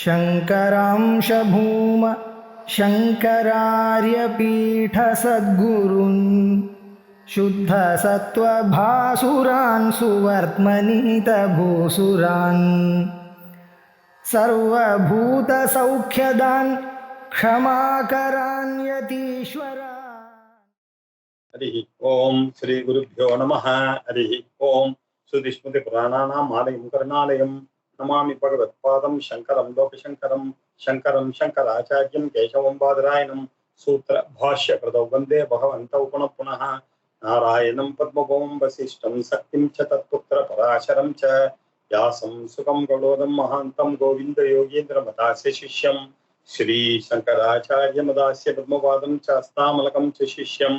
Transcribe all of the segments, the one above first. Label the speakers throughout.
Speaker 1: शङ्करांश भूम शङ्करार्यपीठसद्गुरून् शुद्धसत्त्वभासुरान् सुवर्त्मनीतभूसुरान् सर्वभूतसौख्यदान् क्षमाकरान् यतीश्वरान्।
Speaker 2: हरिः ओम श्री गुरुभ्यो नमः। हरिः ओम श्रुतिस्मृति पुराणानाम् आलयं करुणालयं नमामि भगवत्पादं शंकरं लोकशंकरं शंकरं शंकराचार्यं केशवं बादरायणं सूत्र भाष्य कृतौ वन्दे भगवन्तौ पुनः पुनः नारायणं पद्मभूं वसिष्ठं शक्तिं च तत्पुत्र पराशरं च व्यासं सुखं गौडोदं महान्तं गोविन्द योगीन्द्रमदास्य शिष्यं श्री शंकराचार्यमदास्य पद्मपादं च हस्तामलकं च शिष्यं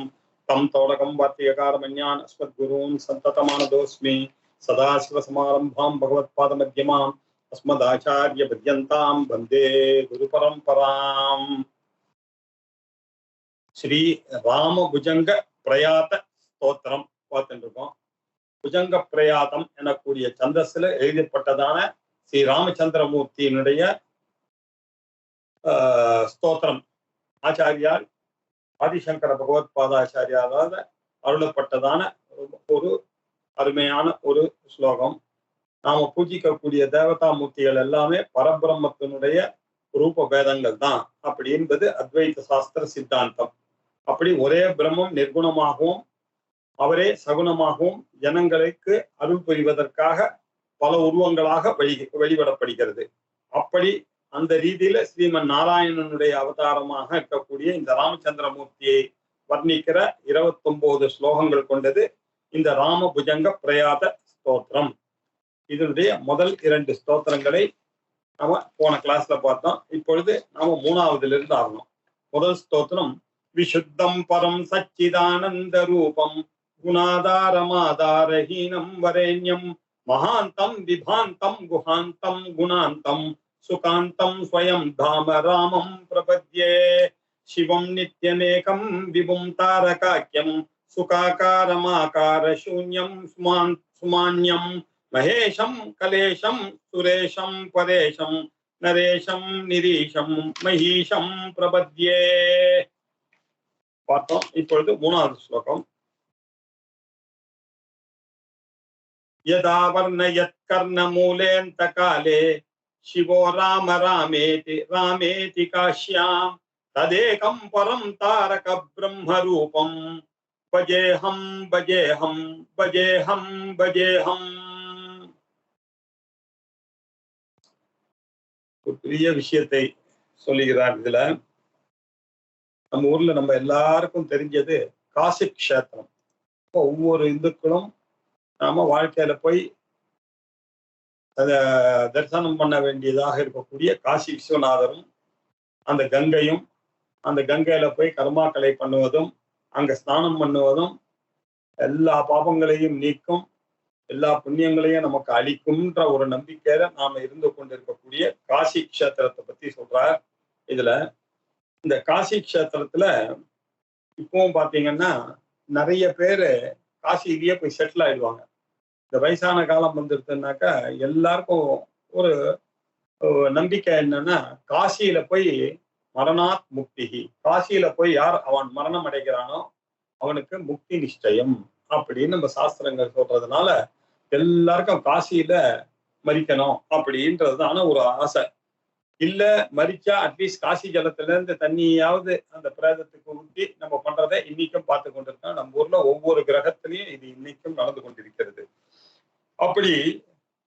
Speaker 2: तम तोड़कम वार्तिकारमन्यान् अस्मद्गुरून् सन्ततमानतोऽस्मि सदाशिवसमारम्भां भगवत्पादमध्यमाम् अस्मदाचार्यपर्यन्तां वन्दे गुरुपरम्पराम्। ஸ்ரீ ராமபுஜங்க பிரயாத ஸ்தோத்திரம் பார்த்துருக்கோம். புஜங்க பிரயாதம் எனக்கூடிய சந்தஸ்ல எழுதப்பட்டதான ஸ்ரீ ராமச்சந்திரமூர்த்தியினுடைய ஸ்தோத்திரம் ஆச்சாரியார் ஆதிசங்கர பகவத்பாதாச்சாரியாரால் அருளப்பட்டதான ஒரு அருமையான ஒரு ஸ்லோகம். நாம பூஜிக்கக்கூடிய தேவதா மூர்த்திகள் எல்லாமே பரபிரம்மத்தினுடைய ரூப பேதங்கள் தான் அப்படி என்பது அத்வைத சாஸ்திர சித்தாந்தம். அப்படி ஒரே பிரம்மம் நிர்குணமாகவும் அவரே சகுணமாகவும் ஜனங்களுக்கு அருள் புரிவதற்காக பல உருவங்களாக வழிபடப்படுகிறது. அப்படி அந்த ரீதியில ஸ்ரீமன் நாராயணனுடைய அவதாரமாக இருக்கக்கூடிய இந்த ராமச்சந்திரமூர்த்தியை வர்ணிக்கிற 29 ஸ்லோகங்கள் கொண்டது இந்த ராமபுஜங்க பிரயாத ஸ்தோத்திரம். இதனுடைய முதல் 2 ஸ்தோத்திரங்களை நாம போன கிளாஸ்ல பார்த்தோம். இப்பொழுது நாம 3வதுல இருந்து ஆகணும். முதல் ஸ்தோத்திரம் விசுத்தம் பரம் சச்சிதானந்த ரூபம் குணாதாரமாதாரஹீனம் வரேண்யம் மகாந்தம் விபாந்தம் குஹாந்தம் குணாந்தம் சுகாந்தம் ஸ்வயம் தாம ராமம் பிரபத்யே சிவம் நித்யமேகம் விபும் தாரகாக்கியம் சுகாகாரமாகார சூன்யம் சுமான்யம் மகேஷம் கலேஷம் சுரேஷம் பரேஷம் நரேஷம் நிரீஷம் மஹீஷம் பிரபத்யே பார்த்தோம். இப்பொழுது 3வது ஸ்லோகம். யதா வர்ணயத் கர்ணமூலேந்த காலே शिवो राम रामेति रामेति काश्यां तदेकं परं तारक ब्रह्म रूपं भजेहं भजेहं भजेहं भजेहं. ஒரு பெரிய விஷயத்தை சொல்லுகிறார். இதுல நம்ம ஊர்ல நம்ம எல்லாருக்கும் தெரிஞ்சது காசி க்ஷேத்திரம். ஒவ்வொரு இந்துக்களும் நாம வாழ்க்கையில போய் தரிசனம் பண்ண வேண்டியதாக இருக்கக்கூடிய காசி விஸ்வநாதரும் அந்த கங்கையும், அந்த கங்கையில போய் கர்மாக்களை பண்ணுவதும் அங்க ஸ்நானம் பண்ணுவதும் எல்லா பாபங்களையும் நீக்கும், எல்லா புண்ணியங்களையும் நமக்கு அளிக்கும்ன்ற ஒரு நம்பிக்கையில நாம இருந்து கொண்டிருக்கக்கூடிய காசி க்ஷேத்திரத்தை பத்தி சொல்றார். இதுல இந்த காசி க்ஷேத்திரத்துல இப்பவும் பாத்தீங்கன்னா நிறைய பேரு காசியிலேயே போய் செட்டில் ஆயிடுவாங்க. இந்த வயசான காலம் வந்துருதுன்னாக்கா எல்லாருக்கும் ஒரு நம்பிக்கை என்னன்னா, காசியில போய் மரணாத் முக்தி, காசியில போய் யார் அவன் மரணம் அடைகிறானோ அவனுக்கு முக்தி நிச்சயம் அப்படின்னு நம்ம சாஸ்திரங்கள் சொல்றதுனால எல்லாருக்கும் காசியில மரிக்கணும் அப்படின்றதுதான ஒரு ஆசை. இல்ல மரிச்சா அட்லீஸ்ட் காசி ஜலத்துல இருந்து தண்ணியாவது அந்த பிரேதத்துக்கு ஊற்றி நம்ம பண்றதை இன்னைக்கும் பார்த்து கொண்டிருக்கோம். நம்ம ஊர்ல ஒவ்வொரு கிரகத்திலையும் இது இன்னைக்கும் நடந்து கொண்டிருக்கிறது. அப்படி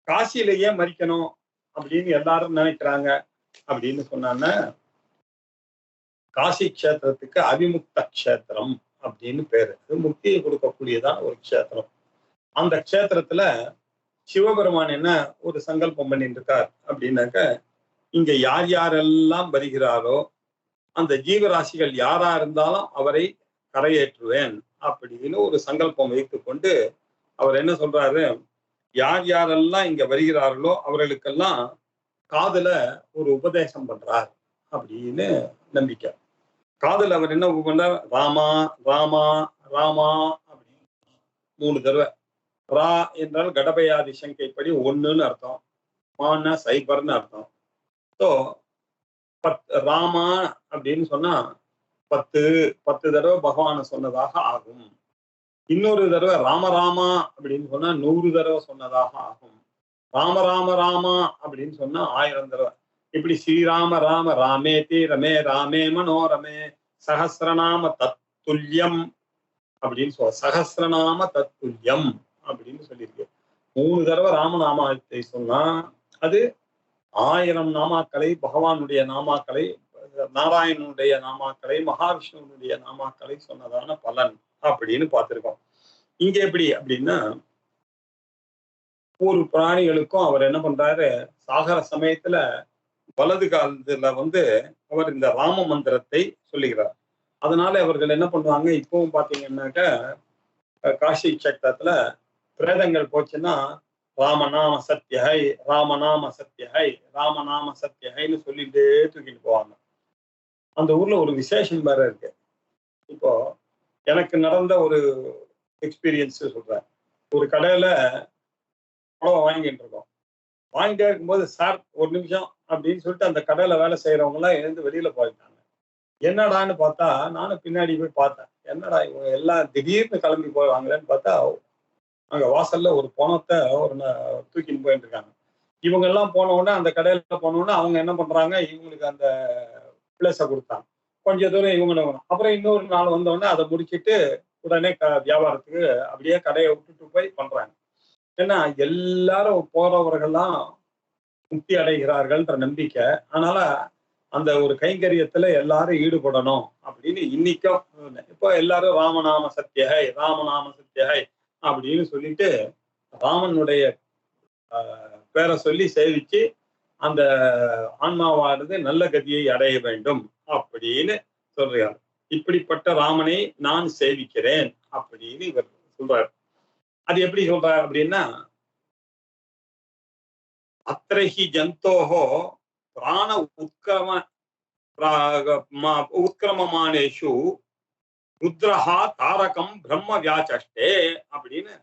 Speaker 2: காசியிலேயே மரிக்கணும் அப்படின்னு எல்லாரும் நினைக்கிறாங்க. அப்படின்னு சொன்னான்னா காசி க்ஷேத்திரத்துக்கு அவிமுக்த க்ஷேத்திரம் அப்படின்னு பேரு. முக்தியை கொடுக்கக்கூடியதான் ஒரு க்ஷேத்திரம். அந்த க்ஷேத்திரத்துல சிவபெருமான் என்ன ஒரு சங்கல்பம் பண்ணிட்டு இருக்கார் அப்படின்னாக்க, இங்க யார் யாரெல்லாம் வருகிறாரோ அந்த ஜீவராசிகள் யாரா இருந்தாலும் அவரை கரையேற்றுவேன் அப்படின்னு ஒரு சங்கல்பம் வைத்து கொண்டு அவர் என்ன சொல்றாரு, யார் யாரெல்லாம் இங்க வருகிறார்களோ அவர்களுக்கெல்லாம் காதுல ஒரு உபதேசம் பண்றார் அப்படின்னு நம்பிக்கை. காதுல அவர் என்ன பண்றார், ராமா ராமா ராமா அப்படின்னு 3 தடவை. ரா என்றால் கடபயாதி சங்கைப்படி 1ன்னு அர்த்தம், மான்னா சைபர்னு அர்த்தம். ஸோ ராமா அப்படின்னு சொன்னா 10 தடவை பகவான சொன்னதாக ஆகும். இன்னொரு தடவை ராமராமா அப்படின்னு சொன்னா 100 தடவை சொன்னதாக ஆகும். ராமராமா அப்படின்னு சொன்னா 1000 தடவை. இப்படி ஸ்ரீராம ராம ராமேதி ரமே ராமே மனோரமே சஹஸ்ரநாம தத்துல்யம் அப்படின்னு சஹஸ்ரநாம தத்துல்யம் அப்படின்னு சொல்லியிருக்கு. 3 தடவை ராமநாமத்தை சொன்னா அது 1000 நாமாக்களை, பகவானுடைய நாமாக்களை, நாராயணனுடைய நாமாக்களை, மகாவிஷ்ணுனுடைய நாமாக்களை சொன்னதான பலன் அப்படின்னு பார்த்திருக்கோம். இங்க எப்படி அப்படின்னா, ஒவ்வொரு பிராணிகளுக்கும் அவர் என்ன பண்றாரு, சாகர சமயத்துல வலது காலத்துல அவர் இந்த ராம மந்திரத்தை சொல்லுகிறார். அதனால அவர்கள் என்ன பண்ணுவாங்க, இப்பவும் பாத்தீங்கன்னாக்க காஷி கஷேத்திரத்துல பிரேதங்கள் போச்சுன்னா ராமநாம சத்யஹை, ராமநாம சத்யஹை, ராமநாம சத்யஹைன்னு சொல்லிட்டே தூக்கிட்டு போவாங்க. அந்த ஊர்ல ஒரு விசேஷம் வேற இருக்கு. இப்போ எனக்கு நடந்த ஒரு எக்ஸ்பீரியன்ஸ் சொல்றேன். ஒரு கடையில புடவை வாங்கிட்டு இருக்கோம். வாங்கிட்டே இருக்கும்போது, சார் ஒரு நிமிஷம் அப்படின்னு சொல்லிட்டு அந்த கடையில வேலை செய்யறவங்க எல்லாம் எழுந்து வெளியில போயிட்டாங்க. என்னடான்னு பார்த்தா, நானும் பின்னாடி போய் பார்த்தேன். என்னடா இவங்க எல்லாம் திடீர்னு கிளம்பி போவாங்களேன்னு பார்த்தா, அங்க வாசல்ல ஒரு பணத்தை தூக்கின்னு போயிட்டு இருக்காங்க. இவங்க எல்லாம் போன உடனே, அந்த கடையில போன உடனே அவங்க என்ன பண்றாங்க, இவங்களுக்கு அந்த பிளேஸை கொடுத்தாங்க. கொஞ்ச தூரம் இவங்க அப்புறம் இன்னொரு நாள் வந்த உடனே அதை முடிச்சுட்டு உடனே வியாபாரத்துக்கு அப்படியே கடையை விட்டுட்டு போய் பண்றாங்க. ஏன்னா எல்லாரும் போறவர்கள்லாம் முக்தி அடைகிறார்கள்ன்ற நம்பிக்கை. அதனால அந்த ஒரு கைங்கரியத்துல எல்லாரும் ஈடுபடணும் அப்படின்னு இன்னைக்கும் இப்போ எல்லாரும் ராமநாம சத்யஹை, ராமநாம சத்யஹை அப்படின்னு சொல்லிட்டு ராமனுடைய பேரை சொல்லி சேவிச்சு அந்த ஆன்மாவானது நல்ல கதியை அடைய வேண்டும் அப்படின்னு சொல்றார். இப்படிப்பட்ட ராமனை நான் சேவிக்கிறேன் அப்படின்னு இவர் சொல்றார். அது எப்படி சொல்றார் அப்படின்னா, அத்திரஹி ஜந்தோஹோ பிராண உத்கிரமமானேஷு ருத்ரஹா தாரகம் பிரம்ம வியாச்சஷ்டே அப்படின்னு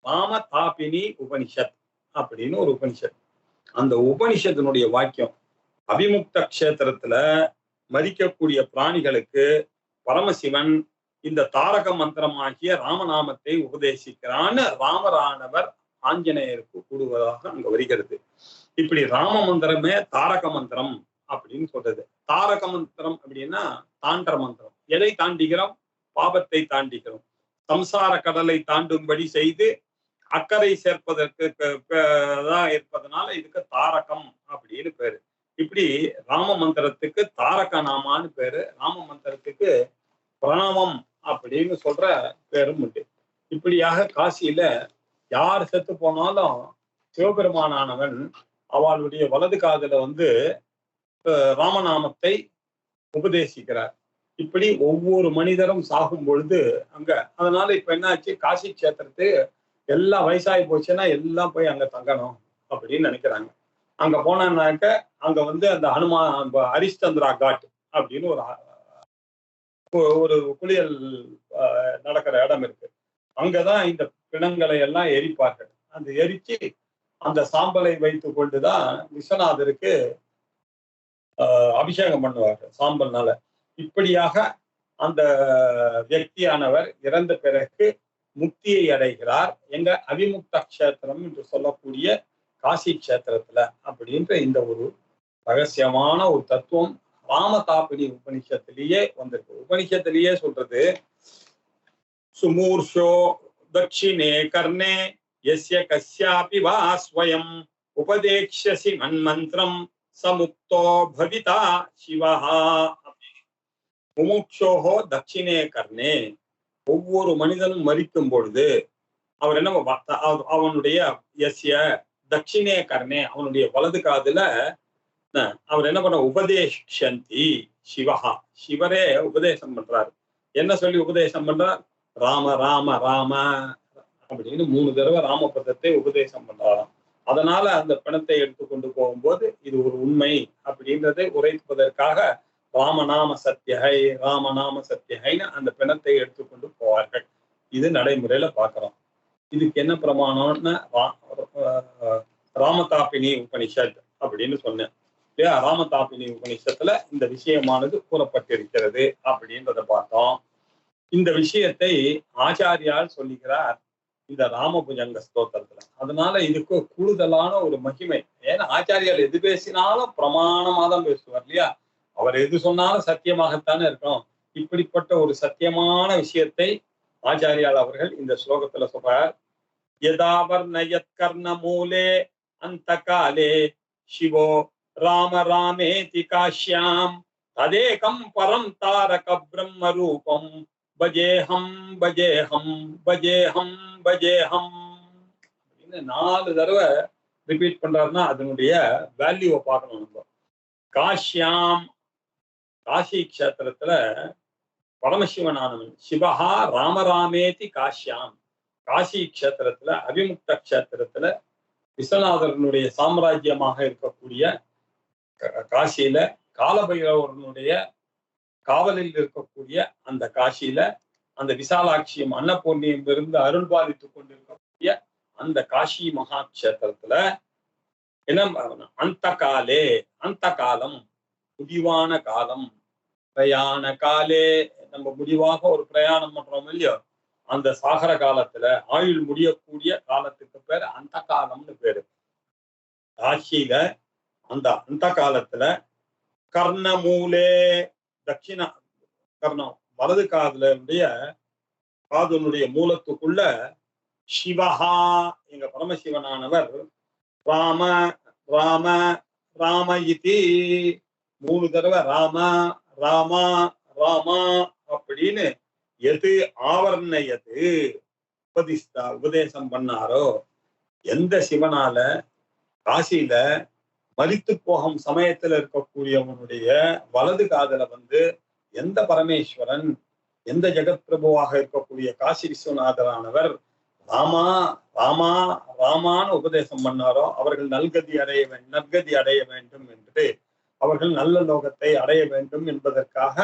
Speaker 2: ராம தாபினி உபனிஷத் அப்படின்னு ஒரு உபனிஷத். அந்த உபனிஷத்தினுடைய வாக்கியம், அபிமுக்த கஷேத்திரத்துல மதிக்கக்கூடிய பிராணிகளுக்கு பரமசிவன் இந்த தாரக மந்திரமாகிய ராமநாமத்தை உபதேசிக்கிறான்னு ராமரானவர் ஆஞ்சநேயருக்கு கூடுவதாக அங்க வருகிறது. இப்படி ராம மந்திரமே தாரக மந்திரம் அப்படின்னு சொல்றது. தாரக மந்திரம் அப்படின்னா தாண்டர மந்திரம். எதை தாண்டிக்கிறோம்? பாபத்தை தாண்டிக்கிறோம். சம்சார கடலை தாண்டும்படி செய்து அக்கறை சேர்ப்பதற்கு தான் இருப்பதனால இதுக்கு தாரகம் அப்படின்னு பேரு. இப்படி ராம மந்திரத்துக்கு தாரக நாமான்னு பேரு. ராம மந்திரத்துக்கு பிரணவம் அப்படின்னு சொல்ற பேரும் உண்டு. இப்படியாக காசியில யார் செத்து போனாலும் சிவபெருமானானவன் அவளுடைய வலது காதுல ராமநாமத்தை உபதேசிக்கிறார். இப்படி ஒவ்வொரு மனிதரும் சாகும் பொழுது அங்க, அதனால இப்ப என்னாச்சு, காசி கஷேத்திரத்து எல்லாம் வயசாகி போச்சுன்னா எல்லாம் போய் அங்க தங்கணும் அப்படின்னு நினைக்கிறாங்க. அங்க போனாக்க அங்க அந்த ஹரிஷ்சந்திரா காட் அப்படின்னு ஒரு குளியல் நடக்கிற இடம் இருக்கு. அங்கதான் இந்த பிணங்களை எல்லாம் எரிப்பார்கள். அந்த எரிச்சு அந்த சாம்பலை வைத்து கொண்டுதான் விஸ்வநாதருக்கு அபிஷேகம் பண்ணுவார்கள் சாம்பல்னால. இப்படியாக அந்த வியக்தியானவர் இறந்த பிறகு முக்தியை அடைகிறார். எங்க அவிமுக்த கஷேத்திரம் என்று சொல்லக்கூடிய காசி கஷேத்திரத்துல அப்படின்ற இந்த ஒரு ரகசியமான ஒரு தத்துவம் ராமதாபினி உபனிஷத்திலேயே வந்திருக்கு. உபனிஷத்திலேயே சொல்றது, சுமூர்ஷோ தட்சிணே கர்ணே யஸ்ய கஸ்யாபி வா ஸ்வயம் உபதேக்ஷசி மன்மந்திரம் சமுக்தோ பவிதா சிவஹா. முமுட்சோஹோ தட்சிணே கர்ணே, ஒவ்வொரு மனிதனும் மரிக்கும் பொழுது அவர் என்ன, அவனுடைய யஸ்ய தட்சிணே கர்ணே, அவனுடைய வலது காதுல அவர் என்ன பண்ண, உபதேஷந்தி சிவஹா, சிவரே உபதேசம் பண்றாரு. என்ன சொல்லி உபதேசம் பண்றார்? ராம ராம ராம அப்படின்னு 3 தடவை ராமபதத்தை உபதேசம் பண்றாராம். அதனால அந்த பிணத்தை எடுத்துக்கொண்டு போகும்போது இது ஒரு உண்மை அப்படின்றதை உரைப்பதற்காக ராமநாம சத்யஹை, ராமநாம சத்யஹைன்னு அந்த பிணத்தை எடுத்துக்கொண்டு போவார்கள். இது நடைமுறையில பாக்குறோம். இதுக்கு என்ன பிரமாணம்னு ராமதாபினி உபனிஷத் அப்படின்னு சொன்னேன் ராமதாபினி உபநிஷத்துல இந்த விஷயமானது கூறப்பட்டிருக்கிறது அப்படின்றத பார்த்தோம். இந்த விஷயத்தை ஆச்சாரியால் சொல்லுகிறார் இந்த ராமபுஜங்க ஸ்தோத்திரத்துல. அதனால இதுக்கு கூடுதலான ஒரு மகிமை. ஏன்னா ஆச்சாரியால் எது பேசினாலும் பிரமாணமா தான் பேசுவார் இல்லையா? அவர் எது சொன்னாலும் சத்தியமாகத்தானே இருக்கும். இப்படிப்பட்ட ஒரு சத்தியமான விஷயத்தை ஆச்சாரியால் அவர்கள் இந்த ஸ்லோகத்துல சொல்றார். யதாவர் நயத் கர்ண மூலே அந்த காலே சிவோ ராம ராமேதி காஷ்யாம் ததேகம் பரம் தாரக பிரம்ம ரூபம் பஜேஹம் பஜேஹம் பஜேஹம் பஜேஹம் அப்படின்னு 4 தடவை ரிப்பீட் பண்றாருன்னா அதனுடைய வேல்யூவை பார்க்கணும். நம்ம காஷ்யாம், காசி கஷேத்திரத்துல பரமசிவனானவன் சிவஹா ராமராமேதி காஷ்யாம், காசி கஷேத்திரத்துல அபிமுக்த கஷேத்திரத்துல விஸ்வநாதரனுடைய சாம்ராஜ்யமாக இருக்கக்கூடிய காசியில காலபைரவனுடைய காவலில் இருக்கக்கூடிய அந்த காசியில அந்த விசாலாட்சியும் அன்னபூர்ணியும் இருந்து அருள் பாலித்துக் கொண்டிருக்கக்கூடிய அந்த காசி மகா கஷேத்திரத்துல என்ன அந்த காலே, அந்த காலம் முடிவான காலம், பிரயாண காலே நம்ம முடிவாக ஒரு பிரயாணம் பண்றோம் இல்லையோ, அந்த சாகர காலத்துல ஆயுள் முடியக்கூடிய காலத்துக்கு பேர் அந்த காலம்னு பேரு. காசியில அந்த காலத்துல கர்ணமூலே, தட்சிண கர்ணம் வலது காதுலனுடைய காதுனுடைய மூலத்துக்குள்ள சிவஹா எங்க பரமசிவனானவர் ராம ராம ராம இதி 3 தடவை ராம ராமா ராமா அப்படின்னு எது ஆவர்ணயது உபதேசம் பண்ணாரோ, எந்த சிவனால காசியில மரித்து போகும் சமயத்துல இருக்கக்கூடியவனுடைய வலது காதல எந்த பரமேஸ்வரன், எந்த ஜெகத் பிரபுவாக இருக்கக்கூடிய காசி விஸ்வநாதரானவர் ராமா ராமா ராமான்னு உபதேசம் பண்ணாரோ அவர்கள் நற்கதி அடைய வேண்டும் என்று, அவர்கள் நல்ல லோகத்தை அடைய வேண்டும் என்பதற்காக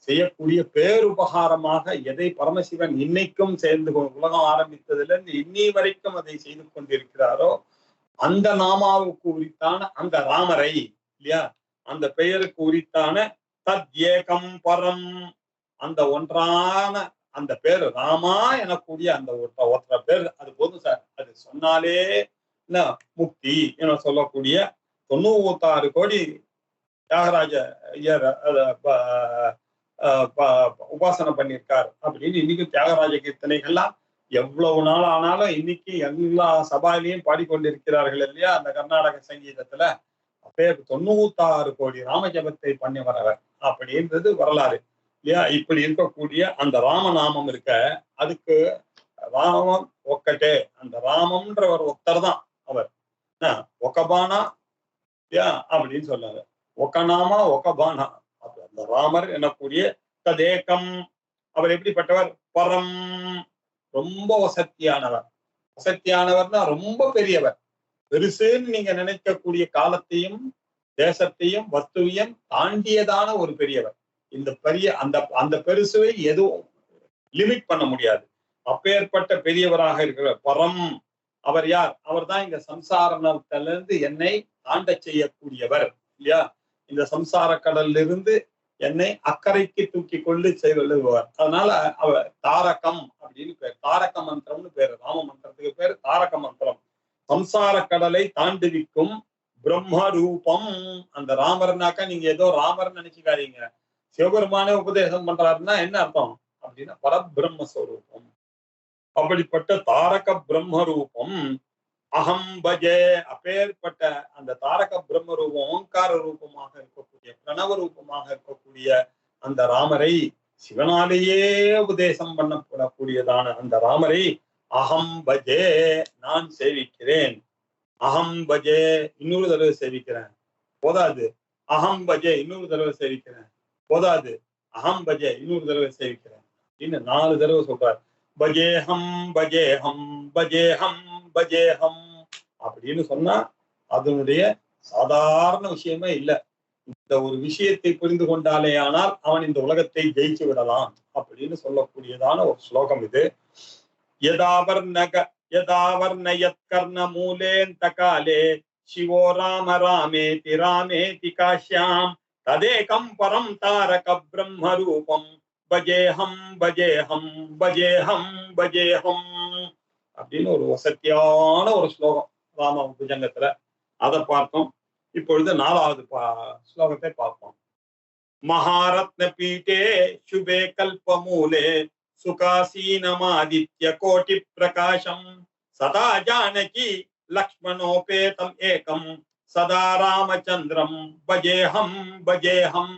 Speaker 2: செய்யக்கூடிய பேருபகாரமாக எதை பரமசிவன் இன்னைக்கும் சேர்ந்து உலகம் ஆரம்பித்ததிலிருந்து இன்னி வரைக்கும் அதை செய்து கொண்டிருக்கிறாரோ அந்த நாமாவுக்கு உரித்தான அந்த ராமரை இல்லையா, அந்த பெயருக்கு உரித்தான தத் ஏகம் பரம், அந்த ஒன்றான அந்த பேர் ராமா எனக்கூடிய அந்த ஒற்ற பேர் அது போதும் சார். அது சொன்னாலே என்ன முக்தி என சொல்லக்கூடிய 96 கோடி தியாகராஜ ஐயர் உபாசனை பண்ணியிருக்கார் அப்படின்னு இன்னைக்கு தியாகராஜ கீர்த்தனைகள்லாம் எவ்வளவு நாள் ஆனாலும் இன்னைக்கு எல்லா சபாயிலையும் பாடிக்கொண்டிருக்கிறார்கள் இல்லையா அந்த கர்நாடக சங்கீதத்துல. அப்பே 96 கோடி ராமஜபத்தை பண்ணி வரவர் அப்படின்றது வரலாறு இல்லையா. இப்படி இருக்கக்கூடிய அந்த ராமநாமம் இருக்க, அதுக்கு ராமம் ஒக்கட்டே, அந்த ராமம்ன்றவர் ஒருத்தர் தான் அவர். ஒக்கபானா இல்லையா அப்படின்னு சொல்லாரு, ஒக்கநாமா ஒக்கபானா. அந்த ராமர் எனக்கூடிய ததேகம், அவர் எப்படிப்பட்டவர்? பரம், ரொம்ப வசத்தியானவர். வசத்தியானவர்னா ரொம்ப பெரியவர். பெருசுன்னு நீங்க நினைக்கக்கூடிய காலத்தையும் தேசத்தையும் வஸ்துவையும் தாண்டியதான ஒரு பெரியவர். இந்த பெரிய அந்த பெருசுவை எதுவும் லிமிட் பண்ண முடியாது. அப்பேற்பட்ட பெரியவராக இருக்கிற பரம் அவர் யார்? அவர் தான் இந்த சம்சாரத்திலிருந்து என்னை தாண்ட செய்யக்கூடியவர் இல்லையா. இந்த சம்சார கடல்ல இருந்து என்னை அக்கறைக்கு தூக்கி கொண்டு செல்லுவார். அதனால அவர் தாரகம் அப்படின்னு பேர், தாரக மந்திரம்னு பேரு. ராம மந்திரத்துக்கு பேரு தாரக மந்திரம். சம்சார கடலை தாண்டுவிக்கும் பிரம்ம ரூபம். அந்த ராமர்னாக்கா நீங்க ஏதோ ராமர் நினைச்சுக்காதீங்க, சிவபெருமானே உபதேசம் பண்றாருன்னா என்ன அர்த்தம் அப்படின்னா பரபிரம்மஸ்வரூபம். அப்படிப்பட்ட தாரக பிரம்ம ரூபம் அகம் பஜே. அப்பேற்பட்ட அந்த தாரக பிரம்ம ரூபம் ஓங்கார ரூபமாக இருக்கக்கூடிய பிரணவ ரூபமாக இருக்கக்கூடிய அந்த ராமரை, சிவனாலேயே உபதேசம் பண்ணப்படக்கூடியதான அந்த ராமரை அகம் பஜே, நான் சேவிக்கிறேன். அகம் பஜே, இன்னொரு தடவை சேவிக்கிறேன் போதாது. அகம் பஜே, இன்னொரு தடவை சேவிக்கிறேன் போதாது. அகம் பஜே, இன்னொரு தடவை சேவிக்கிறேன். இன்னும் 4 தடவை சொல்றார். பஜேஹம் பஜேஹம் பஜேஹம் பஜேஹம் அப்படின்னு சொன்னா அதனுடைய சாதாரண விஷயமே இல்லை. இந்த ஒரு விஷயத்தை புரிந்து கொண்டாலே ஆனால் அவன் இந்த உலகத்தை ஜெயிச்சு விடலாம் அப்படின்னு சொல்லக்கூடியதான ஒரு ஸ்லோகம் இது. யதாவர்ணயத் கர்ண மூலேந்த காலே சிவோ ராம ராமேதி ராமேதி காஷ்யாம் ததேகம் பரம் தாரக பிரம்ம ரூபம் பஜேஹம் பஜேஹம் பஜேஹம் பஜேஹம் அப்படின்னு ஒரு வசத்தியான ஒரு ஸ்லோகம் ராம புஜங்கத்துல. அதை பார்த்தோம். இப்பொழுது 4வது ஸ்லோகத்தை பார்ப்போம். மகாரத்ன பீட்டே சுபே கல்பமூலே சுகாசீனமாதித்ய கோட்டி பிரகாசம் சதா ஜானகி லக்ஷ்மணோபேதம் ஏகம் சதா ராமச்சந்திரம் பஜேஹம் பஜேஹம்.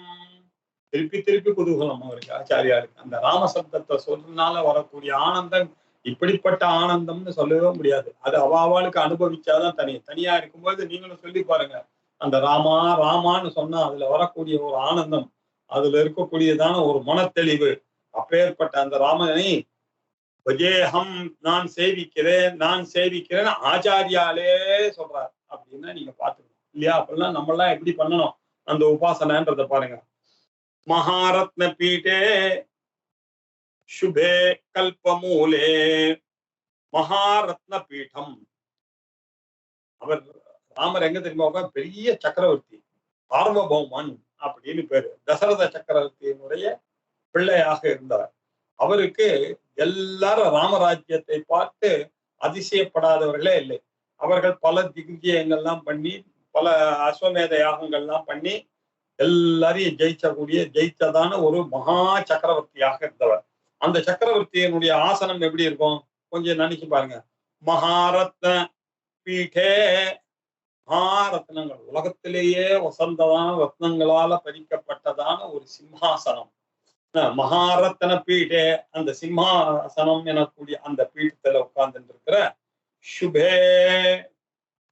Speaker 2: திருப்பி திருப்பி குதூகலம் அவருக்கு, ஆச்சாரியாருக்கு. அந்த ராம சப்தத்தை சொல்றதுனால வரக்கூடிய ஆனந்தம் இப்படிப்பட்ட ஆனந்தம்னு சொல்லவே முடியாது. அது அவாவாளுக்கு அனுபவிச்சாதான் தனியா இருக்கும்போது நீங்களும் சொல்லி பாருங்க. அந்த ராமா ராமான்னு சொன்னா அதுல வரக்கூடிய ஒரு ஆனந்தம், அதுல இருக்கக்கூடியதான ஒரு மனத்தெளிவு, அப்பேற்பட்ட அந்த ராமனை பஜேஹம் நான் சேவிக்கிறேன் ஆச்சாரியாலே சொல்றார் அப்படின்னா நீங்க பாத்துக்கணும் இல்லையா? அப்படிலாம் நம்ம எல்லாம் எப்படி பண்ணணும் அந்த உபாசனைன்றத பாருங்க. மகாரத்ன பீட்டே சுபே கல்பமூலே. மகாரத்ன பீடம். அவர் ராமர் எங்க தெரியுமா? பெரிய சக்கரவர்த்தி, சார்வபௌமன் அப்படின்னு பேரு. தசரத சக்கரவர்த்தியினுடைய பிள்ளையாக இருந்தார். அவருக்கு எல்லாரும் ராமராஜ்யத்தை பார்த்து அதிசயப்படாதவர்களே இல்லை. அவர்கள் பல திக்விஜயங்கள்லாம் பண்ணி, பல அஸ்வமேத யாகங்கள்லாம் பண்ணி எல்லாரையும் ஜெயிச்சதான ஒரு மகா சக்கரவர்த்தியாக இருந்தவர். அந்த சக்கரவர்த்தியினுடைய ஆசனம் எப்படி இருக்கும் கொஞ்சம் நினைச்சு பாருங்க. மகாரத்ன பீட்டே. மகாரத்னங்கள், உலகத்திலேயே வசந்ததான ரத்னங்களால பறிக்கப்பட்டதான ஒரு சிம்ஹாசனம். மகாரத்ன பீட்டே, அந்த சிம்ஹாசனம் எனக்கூடிய அந்த பீட்டத்துல உட்கார்ந்துட்டு இருக்கிற சுபே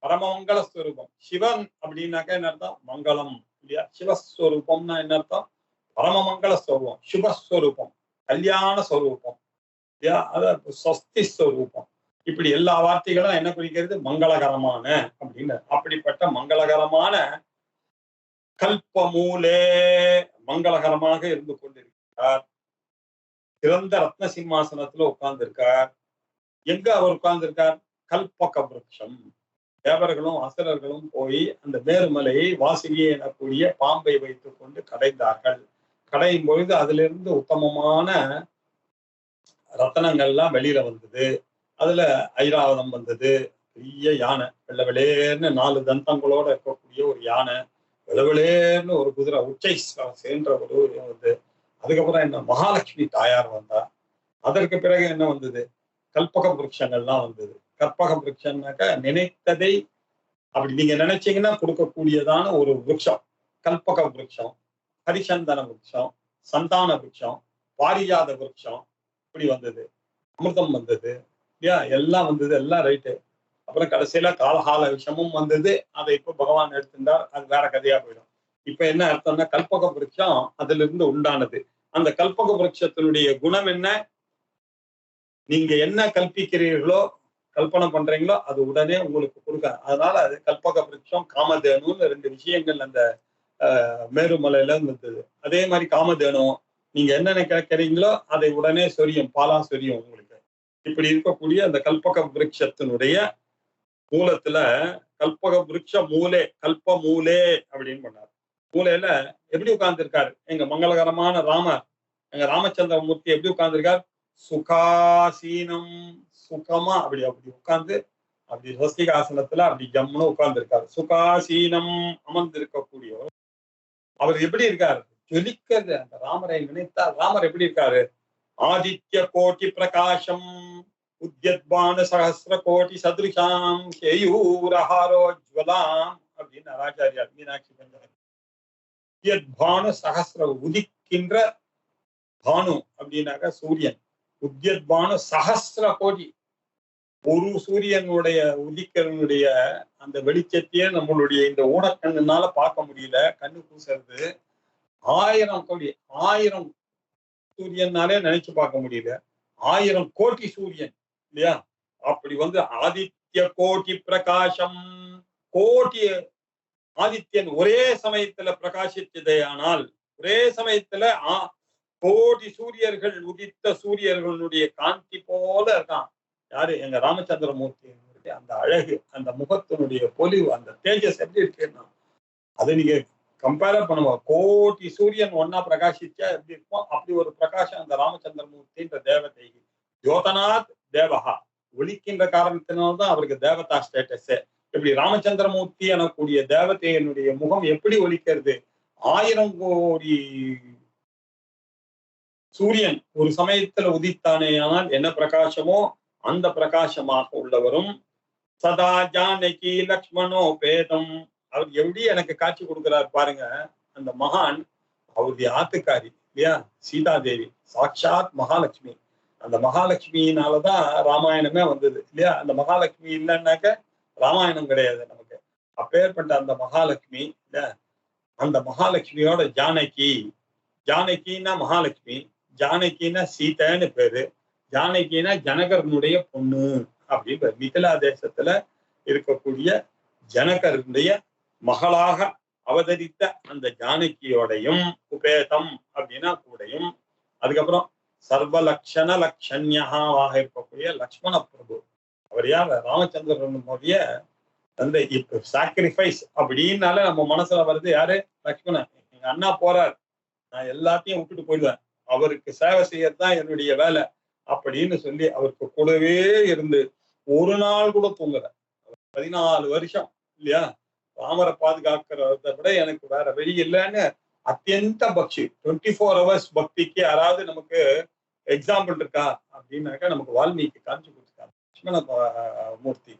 Speaker 2: பரமமங்கல ஸ்வரூபம். சிவன் அப்படின்னாக்கா என்ன அர்த்தம்? மங்களம் இல்லையா? சிவஸ்வரூபம்னா என்ன அர்த்தம்? பரமமங்கல ஸ்வரூபம், சுபஸ்வரூபம், கல்யாண ஸ்வரூபம் இல்லையா? அதாவது ஸ்வஸ்தி ஸ்வரூபம். இப்படி எல்லா வார்த்தைகளும் என்ன குறிக்கிறது? மங்களகரமான அப்படின்னு. அப்படிப்பட்ட மங்களகரமான கல்பமூலே மங்களகரமாக இருந்து கொண்டிருக்கிறார். சிறந்த ரத்ன சிம்மாசனத்துல உட்கார்ந்திருக்கார். எங்க அவர் உட்கார்ந்திருக்கார்? கல்பக விருட்சம். தேவர்களும் அசுரர்களும் போய் அந்த மேருமலையை வாசுகி எனக்கூடிய பாம்பை வைத்துக் கொண்டு கடைந்தார்கள். கடையும் பொழுது அதுல இருந்து உத்தமமான ரத்தனங்கள்லாம் வெளியில வந்தது. அதுல ஐராவதம் வந்தது. பெரிய யானை, வெள்ளவெளேர்னு 4 தந்தங்களோட இருக்கக்கூடிய ஒரு யானை, வெள்ளவெளேர்னு ஒரு குதிரை, உச்சை சேர்ன்ற ஒரு வந்து. அதுக்கப்புறம் என்ன? மகாலட்சுமி தாயார் வந்தா. அதற்கு பிறகு என்ன வந்தது? கல்பக விருட்சங்கள்லாம் வந்தது. கற்பக விருட்சம்னாக்க நினைத்ததை அப்படி நீங்க நினைச்சீங்கன்னா கொடுக்கக்கூடியதான ஒரு விருட்சம். கல்பக விருட்சம், ஹரிசந்தன விருட்சம், சந்தான விருட்சம், பாரிஜாத விருட்சம், இப்படி வந்தது. அமிர்தம் வந்தது இல்லையா? எல்லாம் வந்தது, எல்லாம் ரைட்டு. அப்புறம் கடைசியில காலகால விஷமும் வந்தது. அதை இப்ப பகவான் எடுத்திருந்தார். அது வேற கதையா போயிடும். இப்ப என்ன அர்த்தம்னா, கல்பக விருட்சம் அதுல இருந்து உண்டானது. அந்த கல்பக விருட்சத்தினுடைய குணம் என்ன? நீங்க என்ன கல்பிக்கிறீர்களோ, கல்பனை பண்றீங்களோ, அது உடனே உங்களுக்கு கொடுக்க. அதனால அது கல்பக விருட்சம், காமதேனுன்னு 2 விஷயங்கள் அந்த மேருமலையில இருந்தது. அதே மாதிரி காமதேனும் நீங்க என்னென்ன கேட்கறீங்களோ அதை உடனே சொரியும், பாலா சொரியும் உங்களுக்கு. இப்படி இருக்கக்கூடிய அந்த கல்பக விருட்சத்தினுடைய மூலத்துல கல்பக விருட்ச மூலே, கல்ப மூலே அப்படின்னு பண்ணார். மூலையில எப்படி உட்கார்ந்துருக்காரு எங்க மங்களகரமான ராமர், எங்க ராமச்சந்திர மூர்த்தி எப்படி உட்கார்ந்துருக்கார்? சுகாசீனம், சுகமா அப்படி உட்கார்ந்து, அப்படி ஸ்வஸ்திகாசனத்துல அப்படி ஜம்முன்னு உட்கார்ந்துருக்காரு. சுகாசீனம் அமர்ந்திருக்கக்கூடியவர். அவர் எப்படி இருக்காரு? ஜொலிக்கிறது. அந்த ராமரை நினைத்தார். ராமர் எப்படி இருக்காரு? ஆதித்ய கோட்டி பிரகாசம் உத்யத்பான சஹஸ்ர கோட்டி சதுரிஷாம் கேயூரஹாரோஜ்வலாம் அப்படின்னு ஆச்சாரியார் மீனாட்சி பஞ்சாயத்து. உத்யத்பானு சஹஸ்ர, உதிக்கின்ற பானு அப்படின்னாக்க சூரியன். உத்யத்பானு சஹஸ்ர கோடி, ஒரு சூரியனுடைய உதிக்கிறனுடைய அந்த வெளிச்சத்தையே நம்மளுடைய இந்த ஊனக்கண்ணுனால பார்க்க முடியல, கண்ணு கூசுறது. 1000 கோடி, 1000 சூரியனாலே நினைச்சு பார்க்க முடியல. 1000 கோடி சூரியன் இல்லையா? அப்படி வந்து ஆதித்ய கோட்டி பிரகாசம். கோட்டி ஆதித்யன் ஒரே சமயத்துல பிரகாசித்ததே. ஆனால் ஒரே சமயத்துல கோடி சூரியர்கள், உதித்த சூரியர்களுடைய காந்தி போல இருக்கான். யாரு? எங்க ராமச்சந்திர மூர்த்தி. அந்த அழகு, அந்த முகத்தினுடைய பொலிவு, அந்த தேஜஸ் எப்படி இருக்குன்னா அதை நீங்க கம்பேர் பண்ணுவோம். கோட்டி சூரியன் ஒன்னா பிரகாசிச்சா எப்படி இருக்கும், அப்படி ஒரு பிரகாசம் அந்த ராமச்சந்திரமூர்த்தின்ற தேவதை. ஜோதநாத் தேவகா, ஒலிக்கின்ற காரணத்தினால்தான் அவருக்கு தேவதா ஸ்டேட்டஸ். இப்படி ராமச்சந்திரமூர்த்தி எனக்கூடிய தேவதையினுடைய முகம் எப்படி ஒலிக்கிறது, 1000 கோடி சூரியன் ஒரு சமயத்துல உதித்தானேயானால் என்ன பிரகாசமோ அந்த பிரகாசமாக உள்ளவரும், சதா ஜானகி லக்ஷ்மணோ பேதம், அவர் எப்படி எனக்கு காட்சி கொடுக்கிறார் பாருங்க. அந்த மகான் அவருடைய ஆத்துக்காரி இல்லையா, சீதாதேவி சாட்சாத் மகாலட்சுமி. அந்த மகாலட்சுமியினாலதான் ராமாயணமே வந்தது இல்லையா. அந்த மகாலட்சுமி இல்லைன்னாக்க ராமாயணம் கிடையாது நமக்கு. அப்பேற்பட்ட அந்த மகாலட்சுமி இல்ல, அந்த மகாலட்சுமியோட ஜானகி, ஜானகின்னா மகாலட்சுமி, ஜானகின்னா சீதைன்னு பேரு, ஜானகின்னா ஜனகரனுடைய பொண்ணு அப்படின்னு மிதிலா தேசத்துல இருக்கக்கூடிய ஜனகருடைய மகளாக அவதரித்த அந்த ஜானகியோடையும் உபேதம் அப்படின்னா கூடையும், அதுக்கப்புறம் சர்வலக்ஷண லக்ஷண்யகாவாக இருக்கக்கூடிய லக்ஷ்மண பிரபு. அவர் யார், ராமச்சந்திரனுடைய அந்த இப்ப சாக்ரிஃபைஸ் அப்படின்னால நம்ம மனசுல வருது யாரு, லக்ஷ்மணன். எங்க அண்ணா போறார், நான் எல்லாத்தையும் விட்டுட்டு போயிடுவேன், அவருக்கு சேவை செய்யறதுதான் என்னுடைய வேலை அப்படின்னு சொல்லி அவருக்கு கூடவே இருந்து ஒரு நாள் கூட தூங்குற 14 வருஷம் இல்லையா, ராமரை பாதுகாக்கிறத விட எனக்கு வேற வழி இல்லைன்னு அத்தியந்த பக்தி. 24 hours பக்திக்கு யாராவது நமக்கு எக்ஸாம்பிள் இருக்கா அப்படின்னாக்கா நமக்கு வால்மீகி காமிச்சு கொடுத்துருக்காரு. லட்சுமண மூர்த்தி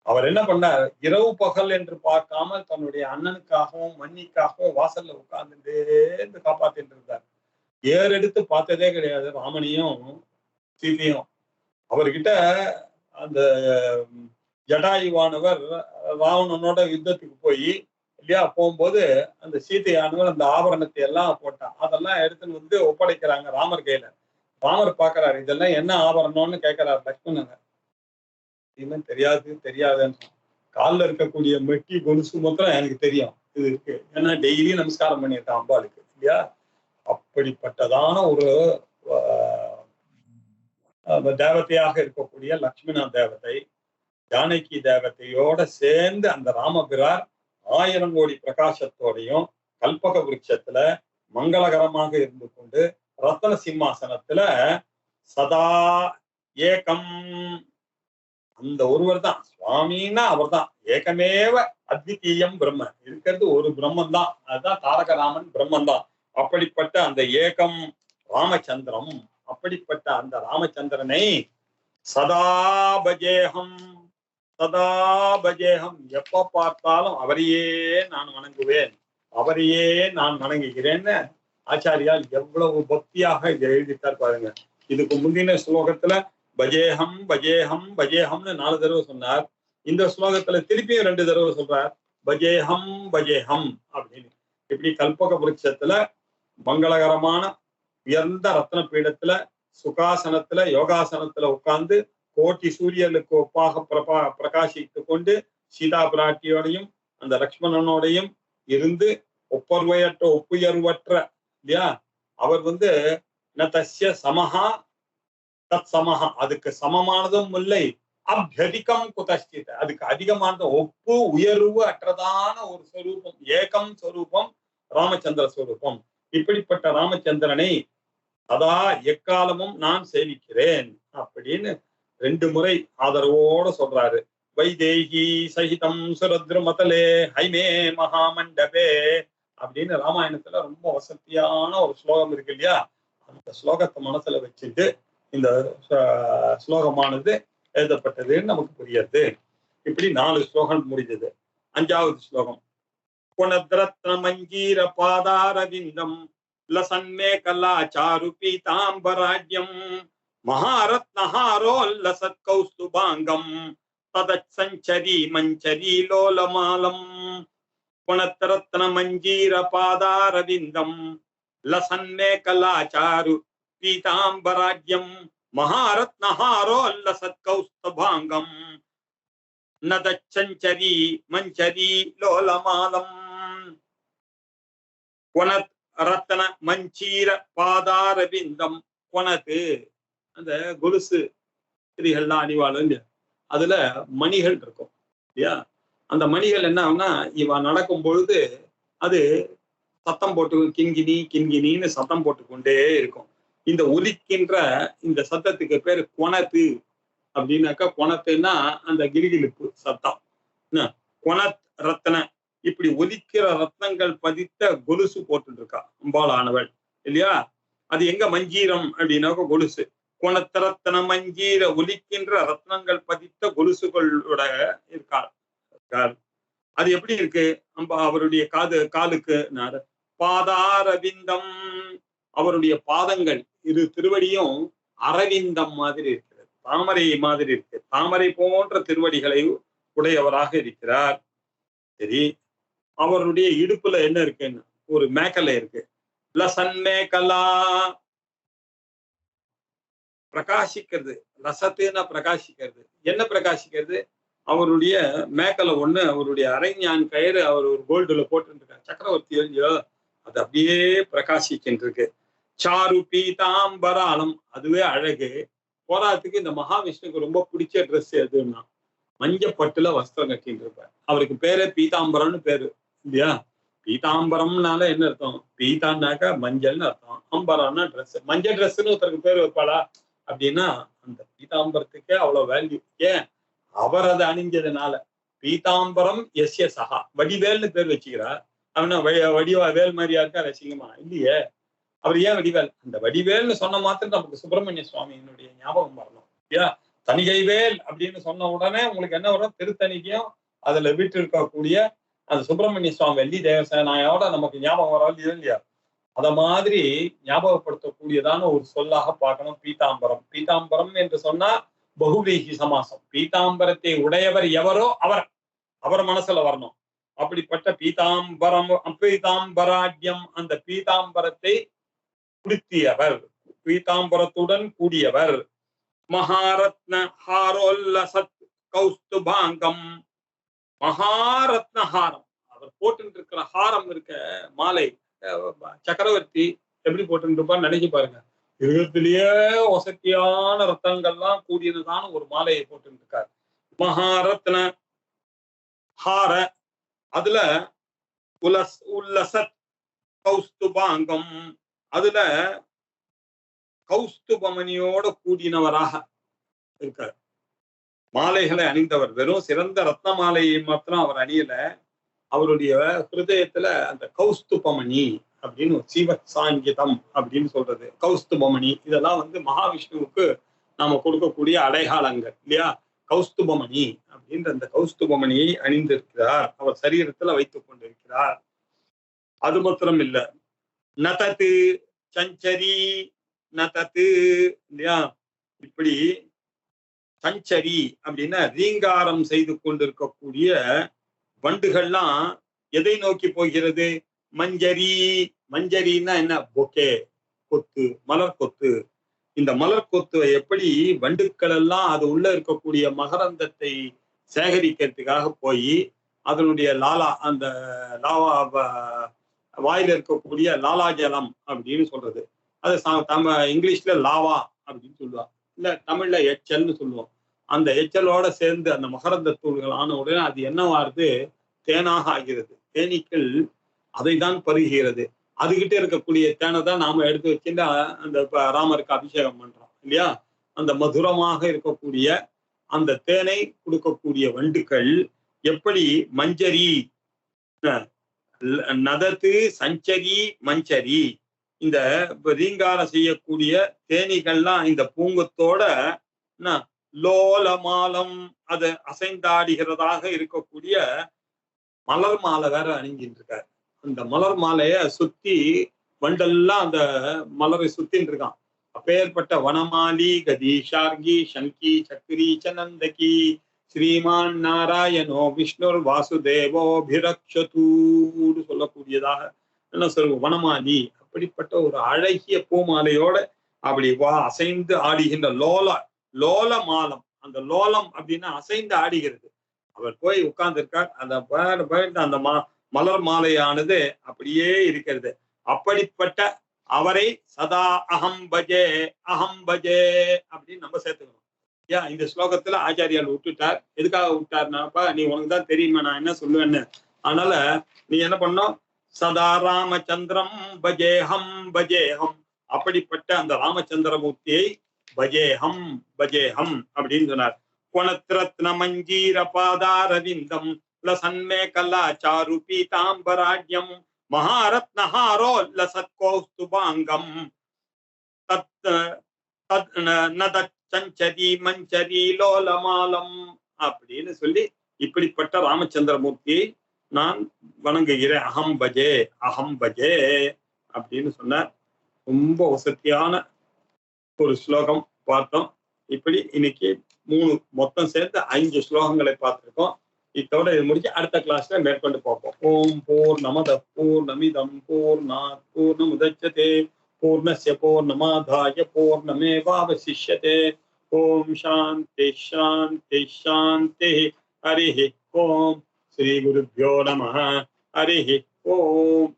Speaker 2: அவர் என்ன பண்ணார், இரவு பகல் என்று பார்க்காம தன்னுடைய அண்ணனுக்காகவும் மன்னிக்காகவும் வாசல்ல உட்கார்ந்துட்டே காப்பாத்திட்டு இருந்தார். ஏறெடுத்து பார்த்ததே கிடையாது ராமனையும் சீதையும். அவர்கிட்ட அந்த ஜடாயுவானவர் ராவணனோட யுத்தத்துக்கு போய் இல்லையா போகும்போது அந்த சீதையானவர் அந்த ஆபரணத்தை எல்லாம் போட்டான், அதெல்லாம் எடுத்துன்னு வந்து ஒப்படைக்கிறாங்க ராமர் கையில. ராமர் பாக்குறாரு, இதெல்லாம் என்ன ஆபரணம்னு கேட்கிறாரு லக்ஷ்மணன். இன்னும் தெரியாதுன்னு, காலில் இருக்கக்கூடிய மெட்டி கொலுசு மாத்திரம் எனக்கு தெரியும் இது இருக்கு, ஏன்னா டெய்லி நமஸ்காரம் பண்ணியிருக்கான் அம்பாளுக்கு இல்லையா. அப்படிப்பட்டதான ஒரு தேவதையாக இருக்கக்கூடிய லக்ஷ்மண தேவதை ஜானகி தேவதையோட சேர்ந்து அந்த ராமபிரார் 1000 கோடி பிரகாசத்தோடையும் கல்பக விருட்சத்துல மங்களகரமாக இருந்து கொண்டு ரத்ன சிம்மாசனத்துல சதா ஏகம், அந்த ஒருவர் தான் சுவாமின்னா அவர் தான். ஏகமேவ அத்விதீயம் பிரம்ம, இருக்கிறது ஒரு பிரம்மன் தான், அதுதான் தாரகராமன் பிரம்மன் தான். அப்படிப்பட்ட அந்த ஏகம் ராமச்சந்திரம், அப்படிப்பட்ட அந்த ராமச்சந்திரனை சதா பஜேகம், சதா பஜேகம், எப்ப பார்த்தாலும் அவரையே நான் வணங்குவேன், அவரையே நான் வணங்குகிறேன்னு ஆச்சாரியால் எவ்வளவு பக்தியாக இதை எழுதிட்டார் பாருங்க. இதுக்கு முந்தின ஸ்லோகத்துல பஜேகம் பஜேகம் பஜேகம்னு 4 தடவை சொன்னார். இந்த ஸ்லோகத்துல திருப்பியும் 2 தடவை சொல்றார் பஜேகம் பஜேகம் அப்படின்னு. இப்படி கல்பக விருட்சத்துல மங்களகரமான உயர்ந்த ரத்ன பீடத்துல சுகாசனத்துல யோகாசனத்துல உட்கார்ந்து கோட்டி சூரியனுக்கு ஒப்பாக பிரகாசித்து கொண்டு சீதா பிராட்டியோடையும் அந்த லக்ஷ்மணனோடையும் இருந்து ஒப்புயர்வற்ற இல்லையா, அவர் தஸ்ய சமஹா தத் சமஹா, அதுக்கு சமமானதும் இல்லை, அபியதிகம் குதஷ்டித், அதுக்கு அதிகமான ஒப்பு உயர்வு அற்றதான ஒரு ஸ்வரூபம், ஏகம் ஸ்வரூபம் ராமச்சந்திர ஸ்வரூபம். இப்படிப்பட்ட ராமச்சந்திரனை அதா எக்காலமும் நான் சேவிக்கிறேன் அப்படின்னு 2 முறை ஆதரவோட சொல்றாரு. வைதேகி சகிதம் சுரத்ரு மதலே ஹைமே மகாமண்டபே அப்படின்னு ராமாயணத்துல ரொம்ப வசதியான ஒரு ஸ்லோகம் இருக்கு இல்லையா, அந்த ஸ்லோகத்தை மனசுல வச்சுட்டு இந்த ஸ்லோகமானது எழுதப்பட்டதுன்னு நமக்கு புரியுது. இப்படி 4 ஸ்லோகம் முடிஞ்சது. 5வது ஸ்லோகம் புனத்ரத்ன மஞ்சீர பாதாரவிந்தம் லசன்மே கலா சாரு பீதாம்பராஜ்யம் மகாரத்னஹாரோல்லசத் கௌஸ்துபாங்கம் ததச் சஞ்சரி மஞ்சரி லோலமாலம். புனத்ரத்ன மஞ்சீர பாதாரவிந்தம் லசன்மே கலா சாரு பீதாம்பராஜ்யம் மகாரத்னஹாரோல்லசத் கௌஸ்துபாங்கம் நதச் சஞ்சரி மஞ்சரி லோலமாலம். புனத் ரத்ன மஞ்சீர பாதாரவிந்தம், புனத்து அந்த கொலுசு ஸ்திரீகள்லாம் அணிவாளும் இல்லையா, அதுல மணிகள் இருக்கும் இல்லையா? அந்த மணிகள் என்ன ஆகும்னா இவன் நடக்கும் பொழுது அது சத்தம் போட்டு கிண்கிணி கிண்கிணின்னு சத்தம் போட்டு கொண்டே இருக்கும். இந்த ஒலிக்கின்ற இந்த சத்தத்துக்கு பேரு கொணத்து அப்படின்னாக்கா, கொணத்துன்னா அந்த கிலுகிலுப்பு சத்தம். கொணத் ரத்ன, இப்படி ஒலிக்கிற ரத்னங்கள் பதித்த கொலுசு போட்டு இருக்கா அம்பாளானவள் இல்லையா? அது எங்க மஞ்சீரம் அப்படின்னாக்க கொலுசு. கொணத்திரத்தன மஞ்சீர ஒலிக்கின்ற ரத்னங்கள் பதித்த கொலுசுகளோட இருக்காள். அது எப்படி இருக்கு? அவருடைய காலுக்கு பாதாரவிந்தம், அவருடைய பாதங்கள் இரு திருவடியும் அரவிந்தம் மாதிரி இருக்கிறது, தாமரை மாதிரி இருக்கு. தாமரை போன்ற திருவடிகளை உடையவராக இருக்கிறார். சரி, அவருடைய இடுப்புல என்ன இருக்குன்னு ஒரு மேக்கலை இருக்கு. லசன் மேகலா, பிரகாசிக்கிறது. லசத்துன்னா பிரகாசிக்கிறது. என்ன பிரகாசிக்கிறது? அவருடைய மேக்கலை ஒண்ணு, அவருடைய அரைஞான் கயிறு அவர் ஒரு கோல்டுல போட்டு சக்கரவர்த்தி எழுதியோ அது அப்படியே பிரகாசிக்கின்றிருக்கு. சாரு பீதாம்பராலம், அதுவே அழகு. போராத்துக்கு இந்த மகாவிஷ்ணுக்கு ரொம்ப பிடிச்ச ட்ரெஸ் எதுன்னா மஞ்சப்பட்டுல வஸ்திரம் கட்டிட்டு இருப்பார். அவருக்கு பேரே பீதாம்பரம்னு பேரு இல்லையா? பீதாம்பரம்னால என்ன அர்த்தம்? பீதான்னாக்கா மஞ்சள்னு அர்த்தம், அம்பரம்னா ட்ரெஸ். மஞ்சள் ட்ரெஸ்ன்னு ஒருத்தருக்கு பேர் வைப்பாளா அப்படின்னா அந்த பீதாம்பரத்துக்கே அவ்வளவு வேல்யூ. ஏன்? அவர் அதை அணிஞ்சதுனால. பீதாம்பரம் எஸ்ய சகா, வடிவேல்னு பேர் வச்சுக்கிறார். அவனா வடிவா வேல் மாதிரியா இருக்கா ரசிங்கமா? இல்லையே. அவர் ஏன் வடிவேல்? அந்த வடிவேல்னு சொன்ன மாத்திரம் நமக்கு சுப்பிரமணிய சுவாமியினுடைய ஞாபகம் வரணும் இல்லையா? தணிகை வேல் அப்படின்னு சொன்ன உடனே உங்களுக்கு என்ன வரும்? திருத்தணிக்கையும் அதுல விட்டு இருக்கக்கூடிய அந்த சுப்பிரமணிய சுவாமி வெள்ளி தேவசேனாயோட நமக்கு ஞாபகம் வரும் இல்லையா? அத மாதிரி ஞாபகப்படுத்தக்கூடியதான ஒரு சொல்லாக பார்க்கணும் பீதாம்பரம். பீதாம்பரம் என்று சொன்னா பகுவீகி சமாசம். பீதாம்பரத்தை உடையவர் எவரோ அவர் மனசுல வரணும். அப்படிப்பட்ட பீதாம்பரம், பீதாம்பராட்யம், அந்த பீதாம்பரத்தை உடுத்தியவர், பீதாம்பரத்துடன் கூடியவர். மகாரத்ன ஹாரோல்லசத் கௌஸ்துபாங்கம், மகாரத்ன ஹாரம், அவர் போட்டு இருக்கிற ஹாரம் இருக்க மாலை, சக்கரவர்த்தி எப்படி போட்டு இருப்பான்னு நினைச்சு பாருங்க. இருகத்திலேயே வசதியான ரத்தங்கள்லாம் கூடியதுதான ஒரு மாலையை போட்டு இருக்கார். மகாரத்ன ஹார, அதுல உல்லசத் கௌஸ்துபாங்கம், அதுல கௌஸ்துபமணியோட கூடினவராக இருக்கார். மாலைகளை அணிந்தவர். வெறும் சிறந்த ரத்ன மாலையை மாத்திரம் அவர் அணியல, அவருடைய ஹிருதயத்துல அந்த கௌஸ்துபமணி அப்படின்னு சீவ சாங்கிதம் அப்படின்னு சொல்றது, கௌஸ்துபமணி, இதெல்லாம் மகாவிஷ்ணுவுக்கு நாம கொடுக்கக்கூடிய அடையாளங்கள் இல்லையா? கௌஸ்துபமணி அப்படின்ற அந்த கௌஸ்துபமணியை அணிந்திருக்கிறார், அவர் சரீரத்துல வைத்துக் கொண்டிருக்கிறார். அது மாத்திரம் இல்ல, நதத்து சஞ்சரி, நதத்து இல்லையா? இப்படி சஞ்சரி அப்படின்னா ரீங்காரம் செய்து கொண்டிருக்கக்கூடிய வண்டுகள்லாம் எதை நோக்கி போகிறது? மஞ்சரி. மஞ்சரின்னா என்ன? பொக்கே, கொத்து, மலர் கொத்து. இந்த மலர் கொத்துவை எப்படி வண்டுக்கள் எல்லாம் அது உள்ள இருக்கக்கூடிய மகரந்தத்தை சேகரிக்கிறதுக்காக போய் அதனுடைய லாலா, அந்த லாவா வாயில இருக்கக்கூடிய லாலாஜலம் அப்படின்னு சொல்றது, அது இங்கிலீஷ்ல லாவா அப்படின்னு சொல்லுவா, இல்ல தமிழ்ல எச்சல்னு சொல்லுவோம். அந்த எச்சலோட சேர்ந்து அந்த மகரந்த தூள்கள் ஆன உடனே அது என்னவாருது? தேனாக ஆகிறது. தேனீக்கள் அதை தான் பருகிறது. அதுகிட்ட இருக்கக்கூடிய தேனை தான் நாம எடுத்து வச்சுட்டு அந்த ராமருக்கு அபிஷேகம் பண்றோம் இல்லையா? அந்த மதுரமாக இருக்கக்கூடிய அந்த தேனை கொடுக்கக்கூடிய வண்டுகள் எப்படி மஞ்சரி, நதத்து சஞ்சரி மஞ்சரி, இந்த ரீங்காரம் செய்யக்கூடிய தேனீகள்லாம் இந்த பூங்கத்தோட லோல மாலம், அது அசைந்தாடுகிறதாக இருக்கக்கூடிய மலர் மாலை வேற அணிஞ்சிட்டு இருக்காரு. அந்த மலர் மாலைய சுத்தி வண்டெல்லாம் அந்த மலரை சுத்தின்னு இருக்கான். அப்பேற்பட்ட வனமாலி கதீஷார்கி சங்கி சக்கரி சனந்தகி ஸ்ரீமான் நாராயணோ விஷ்ணுர் வாசுதேவோ பிரக்ஷதூன்னு சொல்லக்கூடியதாக என்ன சொல்லுவோம்? வனமாலி. அப்படிப்பட்ட ஒரு அழகிய பூமாலையோட அப்படி அசைந்து ஆடுகின்ற லோல மாலம். அந்த லோலம் அப்படின்னா அசைந்து ஆடுகிறது. அவர் போய் உட்கார்ந்து இருக்கார். அந்த மலர் மாலையானது அப்படியே இருக்கிறது. அப்படிப்பட்ட அவரை சதா அகம் பஜே அப்படின்னு நம்ம சேர்த்துக்கணும். ஏன் இந்த ஸ்லோகத்துல ஆச்சாரியால் விட்டுட்டார். எதுக்காக விட்டார்னாப்பா, நீ உனக்கு தான் தெரியுமா நான் என்ன சொல்லுவேன்னு. அதனால நீ என்ன பண்ணோம், சதா ராமச்சந்திரம் பஜேஹம் பஜேஹம், அப்படிப்பட்ட அந்த ராமச்சந்திரமூர்த்தியை பஜேஹம் பஜேஹம் அப்படின்னு சொன்னார். குணத்ரத்ன மஞ்சீர பாதாரவிந்தம் லசன்மே கலா சாரு பீதாம்பராட்யம் மகாரத்னஹாரோ லசத்கௌஸ்துபாங்கம் தத் சஞ்சரி மஞ்சரி லோலமாலம் அப்படின்னு சொல்லி இப்படிப்பட்ட ராமச்சந்திரமூர்த்தியை நான் வணங்குகிறேன். அகம் பஜே அகம் பஜே அப்படின்னு சொன்னார். ரொம்ப வசதியான ஒரு ஸ்லோகம் பார்த்தோம். இப்படி இன்னைக்கு 3 மொத்தம் சேர்ந்து 5 ஸ்லோகங்களை பார்த்திருக்கோம். இதோட இது முடிச்சு அடுத்த கிளாஸ்ல மேற்கொண்டு பார்ப்போம். ஓம் பூர்ணமத பூர்ணமிதம் பூர்ணாத் பூர்ணமுதச்யதே பூர்ணஸ்ய பூர்ணமாதாய பூர்ணமேவாவசிஷ்யதே. ஓம் சாந்தி சாந்தி சாந்தி. ஹரிஹி ஓம். ஸ்ரீ குருभ्यो நமः. ஹரிஹி ஓம்.